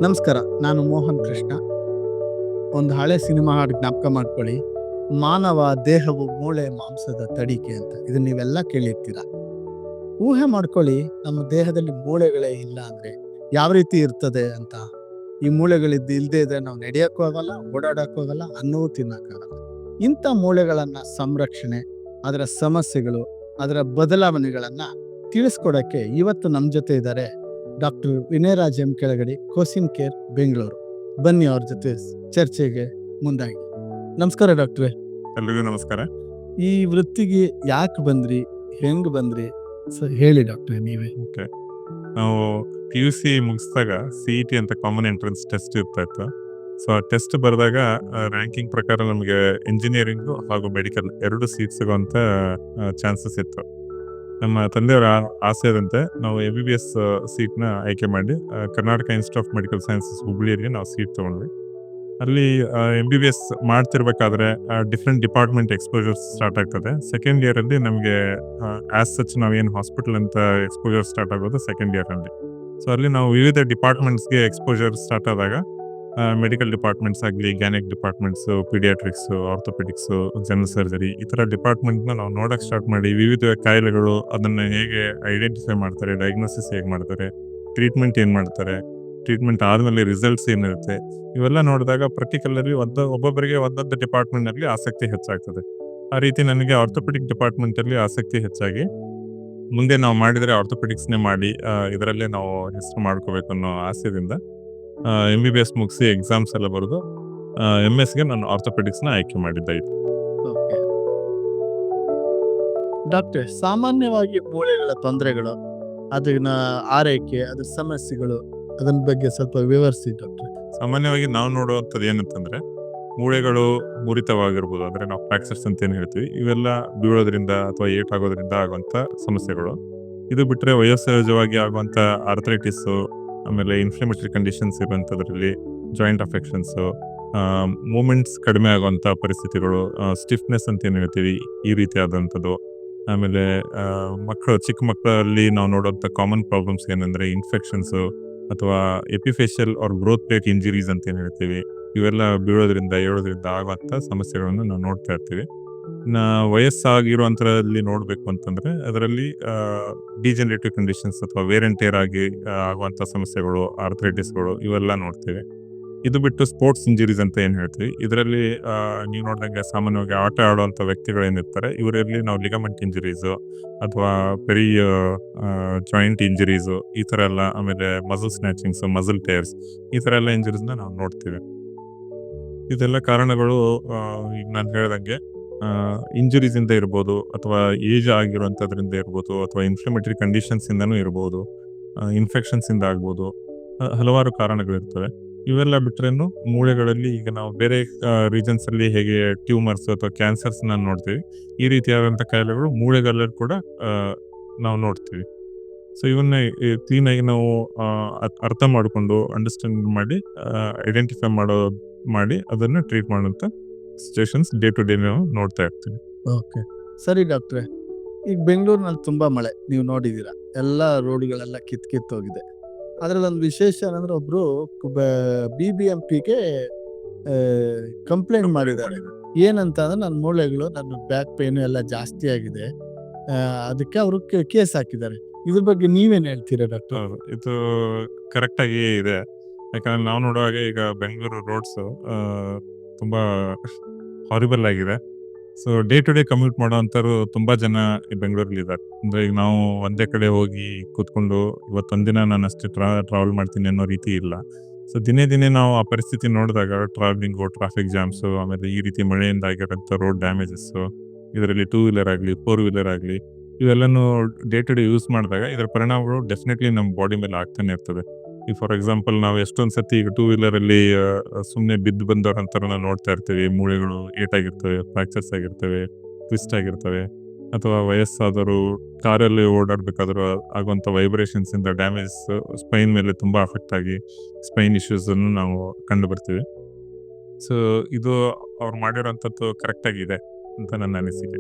ನಮಸ್ಕಾರ. ನಾನು ಮೋಹನ್ ಕೃಷ್ಣ. ಒಂದು ಹಳೆ ಸಿನಿಮಾ ಹಾಡು ಜ್ಞಾಪಕ ಮಾಡ್ಕೊಳ್ಳಿ. ಮಾನವ ದೇಹವು ಮೂಳೆ ಮಾಂಸದ ತಡಿಕೆ ಅಂತ. ಇದನ್ನ ನೀವೆಲ್ಲ ಕೇಳಿರ್ತೀರ. ಊಹೆ ಮಾಡ್ಕೊಳ್ಳಿ, ನಮ್ಮ ದೇಹದಲ್ಲಿ ಮೂಳೆಗಳೇ ಇಲ್ಲ ಅಂದ್ರೆ ಯಾವ ರೀತಿ ಇರ್ತದೆ ಅಂತ. ಈ ಇಲ್ದೇ ಇದ್ರೆ ನಾವು ನಡೆಯಕ್ಕೂ ಆಗಲ್ಲ, ಓಡಾಡಕ್ಕೂ ಆಗಲ್ಲ, ಅನ್ನವೂ ತಿನ್ನಕ್ಕಾಗಲ್ಲ. ಇಂಥ ಮೂಳೆಗಳನ್ನ ಸಂರಕ್ಷಣೆ, ಅದರ ಸಮಸ್ಯೆಗಳು, ಅದರ ಬದಲಾವಣೆಗಳನ್ನ ತಿಳಿಸ್ಕೊಡಕ್ಕೆ ಇವತ್ತು ನಮ್ಮ ಜೊತೆ ಇದ್ದಾರೆ ಡಾಕ್ಟರ್ ವಿನಯರಾಜ್ ಎಂ ಕೆಳಗಡೆ, ಕೋಸಿನ್ ಕೇರ್, ಬೆಂಗಳೂರು. ಬನ್ನಿ ಅವ್ರ ಜೊತೆ ಚರ್ಚೆಗೆ ಮುಂದಾಗಿ. ನಮಸ್ಕಾರ ಡಾಕ್ಟ್ರೆ. ಎಲ್ರಿಗೂ ನಮಸ್ಕಾರ. ಈ ವೃತ್ತಿಗೆ ಯಾಕೆ ಬಂದ್ರಿ, ಹೆಂಗ್ ಬಂದ್ರಿ ಹೇಳಿ ಡಾಕ್ಟ್ರೆ ನೀವೇ. ಓಕೆ, ನಾವು PUC ಮುಗಿಸಿದಾಗ CET ಅಂತ ಕಾಮನ್ ಎಂಟ್ರೆನ್ಸ್ ಟೆಸ್ಟ್ ಇರ್ತಾ ಇತ್ತು. ಸೊ ಆ ಟೆಸ್ಟ್ ಬರೆದಾಗ ರ್ಯಾಂಕಿಂಗ್ ಪ್ರಕಾರ ನಮಗೆ ಇಂಜಿನಿಯರಿಂಗು ಹಾಗೂ ಮೆಡಿಕಲ್ 2 ಸೀಟ್ ಸಿಗೋಂಥ ಚಾನ್ಸಸ್ ಇತ್ತು. ನಮ್ಮ ತಂದೆಯವರ ಆಸೆದಂತೆ ನಾವು MBBS ಸೀಟ್ನ ಆಯ್ಕೆ ಮಾಡಿ Karnataka institute of medical sciences ಹುಬ್ಳಿಯಲ್ಲಿ ನಾವು ಸೀಟ್ ತೊಗೊಂಡ್ವಿ. ಅಲ್ಲಿ MBBS ಮಾಡ್ತಿರ್ಬೇಕಾದ್ರೆ ಡಿಫ್ರೆಂಟ್ ಡಿಪಾರ್ಟ್ಮೆಂಟ್ ಎಕ್ಸ್ಪೋಜರ್ ಸ್ಟಾರ್ಟ್ ಆಗ್ತದೆ. ಸೆಕೆಂಡ್ ಇಯರಲ್ಲಿ ನಮಗೆ ಆಸ್ ಸಚ್ ನಾವೇನು ಹಾಸ್ಪಿಟಲ್ ಅಂತ ಎಕ್ಸ್ಪೋಜರ್ ಸ್ಟಾರ್ಟ್ ಆಗೋದು ಸೆಕೆಂಡ್ ಇಯರಲ್ಲಿ. ಸೊ ಅಲ್ಲಿ ನಾವು ವಿವಿಧ ಡಿಪಾರ್ಟ್ಮೆಂಟ್ಸ್ಗೆ ಎಕ್ಸ್ಪೋಜರ್ ಸ್ಟಾರ್ಟ್ ಆದಾಗ ಮೆಡಿಕಲ್ ಡಿಪಾರ್ಟ್ಮೆಂಟ್ಸ್ ಆಗಲಿ, gynaec departments, paediatrics, orthopaedics, general surgery, ಈ ಥರ ಡಿಪಾರ್ಟ್ಮೆಂಟ್ನ ನಾವು ನೋಡೋಕೆ ಸ್ಟಾರ್ಟ್ ಮಾಡಿ ವಿವಿಧ ಕಾಯಿಲೆಗಳು ಅದನ್ನು ಹೇಗೆ ಐಡೆಂಟಿಫೈ ಮಾಡ್ತಾರೆ, ಡಯಾಗ್ನೋಸಿಸ್ ಹೇಗೆ ಮಾಡ್ತಾರೆ, ಟ್ರೀಟ್ಮೆಂಟ್ ಏನು ಮಾಡ್ತಾರೆ, ಟ್ರೀಟ್ಮೆಂಟ್ ಆದಮೇಲೆ ರಿಸಲ್ಟ್ಸ್ ಏನಿರುತ್ತೆ, ಇವೆಲ್ಲ ನೋಡಿದಾಗ ಪ್ರರ್ಟಿಕ್ಯುಲರ್ಲಿ ಒಬ್ಬೊಬ್ಬರಿಗೆ ಒಂದೊಂದು ಡಿಪಾರ್ಟ್ಮೆಂಟ್ನಲ್ಲಿ ಆಸಕ್ತಿ ಹೆಚ್ಚಾಗ್ತದೆ. ಆ ರೀತಿ ನನಗೆ ಆರ್ಥೋಪೆಡಿಕ್ ಡಿಪಾರ್ಟ್ಮೆಂಟಲ್ಲಿ ಆಸಕ್ತಿ ಹೆಚ್ಚಾಗಿ ಮುಂದೆ ನಾವು ಮಾಡಿದರೆ ಆರ್ಥೋಪೆಡಿಕ್ಸ್ನೇ ಮಾಡಿ ಇದರಲ್ಲೇ ನಾವು ಹೆಸರು ಮಾಡ್ಕೋಬೇಕು ಅನ್ನೋ ಆಸೆಯಿಂದ MBBS ಮುಗಿಸಿ ಎಕ್ಸಾಮ್ಸ್ ಎಲ್ಲ ಬರೆದು MS-ಗೆ ನಾನು ಆರ್ಥೋಪೆಡಿಕ್ಸ್ನ ಆಯ್ಕೆ ಮಾಡಿದ್ದಾಯಿತು. ಡಾಕ್ಟ್ರೆ, ಸಾಮಾನ್ಯವಾಗಿ ಮೂಳೆಗಳ ತೊಂದರೆಗಳು, ಅದನ್ನ ಆರೈಕೆ, ಅದ್ರ ಸಮಸ್ಯೆಗಳು, ಅದನ್ನ ಬಗ್ಗೆ ಸ್ವಲ್ಪ ವಿವರಿಸಿ ಡಾಕ್ಟ್ರೆ. ಸಾಮಾನ್ಯವಾಗಿ ನಾವು ನೋಡುವಂಥದ್ದು ಏನಂತಂದ್ರೆ ಮೂಳೆಗಳು ಮುರಿತವಾಗಿರ್ಬೋದು, ಅಂದರೆ ನಾವು ಫ್ರಾಕ್ಚರ್ಸ್ ಅಂತ ಏನು ಹೇಳ್ತೀವಿ, ಇವೆಲ್ಲ ಬೀಳೋದ್ರಿಂದ ಅಥವಾ ಏಟಾಗೋದ್ರಿಂದ ಆಗುವಂಥ ಸಮಸ್ಯೆಗಳು. ಇದು ಬಿಟ್ಟರೆ ವಯೋಸಹಜವಾಗಿ ಆಗುವಂಥ ಆರ್ಥರೈಟಿಸು, ಆಮೇಲೆ ಇನ್ಫ್ಲಮೇಟರಿ ಕಂಡೀಷನ್ಸ್ ಇರುವಂಥದ್ರಲ್ಲಿ ಜಾಯಿಂಟ್ ಅಫೆಕ್ಷನ್ಸು, ಮೂಮೆಂಟ್ಸ್ ಕಡಿಮೆ ಆಗುವಂಥ ಪರಿಸ್ಥಿತಿಗಳು, ಸ್ಟಿಫ್ನೆಸ್ ಅಂತ ಏನು ಹೇಳ್ತೀವಿ, ಈ ರೀತಿ ಆದಂಥದ್ದು. ಆಮೇಲೆ ಚಿಕ್ಕ ಮಕ್ಕಳಲ್ಲಿ ನಾವು ನೋಡುವಂಥ ಕಾಮನ್ ಪ್ರಾಬ್ಲಮ್ಸ್ ಏನಂದರೆ ಇನ್ಫೆಕ್ಷನ್ಸು ಅಥವಾ ಎಪಿಫೇಶಿಯಲ್ ಆರ್ ಗ್ರೋತ್ ಪ್ಲೇಟ್ ಇಂಜುರೀಸ್ ಅಂತ ಏನು ಹೇಳ್ತೀವಿ, ಇವೆಲ್ಲ ಬೀಳೋದ್ರಿಂದ ಏಳೋದ್ರಿಂದ ಆಗುವಂಥ ಸಮಸ್ಯೆಗಳನ್ನು ನಾವು ನೋಡ್ತಾ ಇರ್ತೀವಿ. ವಯಸ್ಸಾಗಿರುವಂಥದ್ರಲ್ಲಿ ನೋಡಬೇಕು ಅಂತಂದರೆ ಅದರಲ್ಲಿ ಡಿಜನರೇಟಿವ್ ಕಂಡೀಷನ್ಸ್ ಅಥವಾ ವೇರ್ ಅಂಡ್ ಟೇರ್ ಆಗಿ ಆಗುವಂಥ ಸಮಸ್ಯೆಗಳು, ಆರ್ಥರೈಟಿಸ್ಗಳು, ಇವೆಲ್ಲ ನೋಡ್ತೀವಿ. ಇದು ಬಿಟ್ಟು ಸ್ಪೋರ್ಟ್ಸ್ ಇಂಜುರೀಸ್ ಅಂತ ಏನು ಹೇಳ್ತೀವಿ, ಇದರಲ್ಲಿ ನೀವು ನೋಡಿದಂಗೆ ಸಾಮಾನ್ಯವಾಗಿ ಆಟ ಆಡುವಂಥ ವ್ಯಕ್ತಿಗಳೇನಿರ್ತಾರೆ ಇವರಲ್ಲಿ ನಾವು ಲಿಗಮೆಂಟ್ ಇಂಜುರೀಸು ಅಥವಾ ಪೆರಿ ಜಾಯಿಂಟ್ ಇಂಜುರೀಸು, ಈ ಥರ ಎಲ್ಲ, ಆಮೇಲೆ ಮಸಲ್ ಸ್ನ್ಯಾಚಿಂಗ್ಸು, ಮಸಲ್ ಟೇರ್ಸ್, ಈ ಥರ ಎಲ್ಲ ಇಂಜುರೀಸ್ನ ನಾವು ನೋಡ್ತೀವಿ. ಇದೆಲ್ಲ ಕಾರಣಗಳು ಈಗ ನಾನು ಹೇಳ್ದಂಗೆ ಇಂಜುರೀಸಿಂದ ಇರ್ಬೋದು, ಅಥವಾ ಏಜ್ ಆಗಿರುವಂಥದ್ರಿಂದ ಇರ್ಬೋದು, ಅಥವಾ ಇನ್ಫ್ಲಮೇಟರಿ ಕಂಡೀಷನ್ಸಿಂದನೂ ಇರ್ಬೋದು, ಇನ್ಫೆಕ್ಷನ್ಸಿಂದ ಆಗ್ಬೋದು, ಹಲವಾರು ಕಾರಣಗಳಿರ್ತವೆ. ಇವೆಲ್ಲ ಬಿಟ್ರೇನು ಮೂಳೆಗಳಲ್ಲಿ ಈಗ ನಾವು ಬೇರೆ ರೀಜನ್ಸಲ್ಲಿ ಹೇಗೆ ಟ್ಯೂಮರ್ಸ್ ಅಥವಾ ಕ್ಯಾನ್ಸರ್ಸ್ನ ನೋಡ್ತೀವಿ, ಈ ರೀತಿಯಾದಂಥ ಕಾಯಿಲೆಗಳು ಮೂಳೆಗಳಲ್ಲಿ ಕೂಡ ನಾವು ನೋಡ್ತೀವಿ. ಸೊ ಇವನ್ನ ಕ್ಲೀನಾಗಿ ನಾವು ಅರ್ಥ ಮಾಡಿಕೊಂಡು ಅಂಡರ್ಸ್ಟ್ಯಾಂಡ್ ಮಾಡಿ ಐಡೆಂಟಿಫೈ ಮಾಡಿ ಅದನ್ನು ಟ್ರೀಟ್ ಮಾಡುವಂಥ ಸಿಚುವೇಶನ್ಸ್ ಡೇ ಟು ಡೇ ನಾವು ನೋಡ್ತಾ ಇರ್ತೀವಿ. ಓಕೆ, ಸರಿ ಡಾಕ್ಟ್ರೆ. ಈಗ ಬೆಂಗಳೂರಿನಲ್ಲಿ ತುಂಬಾ ಮಳೆ, ನೀವು ನೋಡಿದ್ದೀರಾ, ಎಲ್ಲ ರೋಡ್ಗಳೆಲ್ಲ ಕಿತ್ತೋಗಿದೆ. ಅದ್ರಲ್ಲಿ ಒಂದು ವಿಶೇಷ ಏನಂದ್ರೆ ಒಬ್ರು BBMPಗೆ ಕಂಪ್ಲೇಂಟ್ ಮಾಡಿದ್ದಾರೆ. ಏನಂತ ಅಂದ್ರೆ ನನ್ನ ಮೂಳೆಗಳು, ನನ್ನ ಬ್ಯಾಕ್ ಪೇನ್ ಎಲ್ಲ ಜಾಸ್ತಿ ಆಗಿದೆ, ಅದಕ್ಕೆ ಅವರು ಕೇಸ್ ಹಾಕಿದ್ದಾರೆ. ಇದ್ರ ಬಗ್ಗೆ ನೀವೇನ್ ಹೇಳ್ತೀರಾ ಡಾಕ್ಟರ್? ಇದು ಕರೆಕ್ಟ್ ಆಗಿ ಇದೆ. ಯಾಕಂದ್ರೆ ನಾವು ನೋಡುವಾಗ ಈಗ ಬೆಂಗಳೂರು ರೋಡ್ಸ್ ತುಂಬಾ ಹಾರಿಬಲ್ ಆಗಿದೆ. So day to day commute ಮಾಡೋವಂಥವ್ರು ತುಂಬಾ ಜನ ಈ ಬೆಂಗಳೂರಲ್ಲಿ ಇದ್ದಾರೆ. ಅಂದ್ರೆ ಈಗ ನಾವು ಒಂದೇ ಕಡೆ ಹೋಗಿ ಕೂತ್ಕೊಂಡು ಇವತ್ತೊಂದಿನ ನಾನು ಅಷ್ಟೇ ಟ್ರಾವೆಲ್ ಮಾಡ್ತೀನಿ ಅನ್ನೋ ರೀತಿ ಇಲ್ಲ. ಸೊ ದಿನೇ ನಾವು ಆ ಪರಿಸ್ಥಿತಿ ನೋಡಿದಾಗ ಟ್ರಾವೆಲಿಂಗು, ಟ್ರಾಫಿಕ್ ಜಾಮ್ಸು, ಆಮೇಲೆ ಈ ರೀತಿ ಮಳೆಯಿಂದ ಆಗಿರೋಂಥ ರೋಡ್ ಡ್ಯಾಮೇಜಸ್ಸು, ಇದರಲ್ಲಿ 2 ವೀಲರ್ ಆಗಲಿ 4 ವೀಲರ್ ಆಗಲಿ, ಇವೆಲ್ಲನೂ ಡೇ ಟು ಡೇ ಯೂಸ್ ಮಾಡಿದಾಗ ಇದರ ಪರಿಣಾಮಗಳು ಡೆಫಿನೆಟ್ಲಿ ನಮ್ಮ ಬಾಡಿ ಮೇಲೆ ಆಗ್ತಾನೆ ಇರ್ತದೆ. ಈಗ ಫಾರ್ ಎಕ್ಸಾಂಪಲ್ ನಾವು ಎಷ್ಟೊಂದು ಸತಿ ಈಗ 2 ವೀಲರಲ್ಲಿ ಸುಮ್ಮನೆ ಬಿದ್ದು ಬಂದವ್ರಂಥವ್ರು ನಾವು ನೋಡ್ತಾ ಇರ್ತೀವಿ. ಮೂಳೆಗಳು ಏಟಾಗಿರ್ತವೆ, ಫ್ರಾಕ್ಚರ್ಸ್ ಆಗಿರ್ತವೆ, ಟ್ವಿಸ್ಟ್ ಆಗಿರ್ತವೆ, ಅಥವಾ ವಯಸ್ಸಾದವರು ಕಾರಲ್ಲಿ ಓಡಾಡಬೇಕಾದ್ರೂ ಆಗುವಂಥ ವೈಬ್ರೇಷನ್ಸಿಂದ ಡ್ಯಾಮೇಜ್ ಸ್ಪೈನ್ ಮೇಲೆ ತುಂಬ ಅಫೆಕ್ಟ್ ಆಗಿ ಸ್ಪೈನ್ ಇಶ್ಯೂಸನ್ನು ನಾವು ಕಂಡು ಬರ್ತೀವಿ. ಸೊ ಇದು ಅವ್ರು ಮಾಡಿರೋಂಥದ್ದು ಕರೆಕ್ಟಾಗಿದೆ ಅಂತ ನನ್ನ ಅನಿಸಿಕೆ.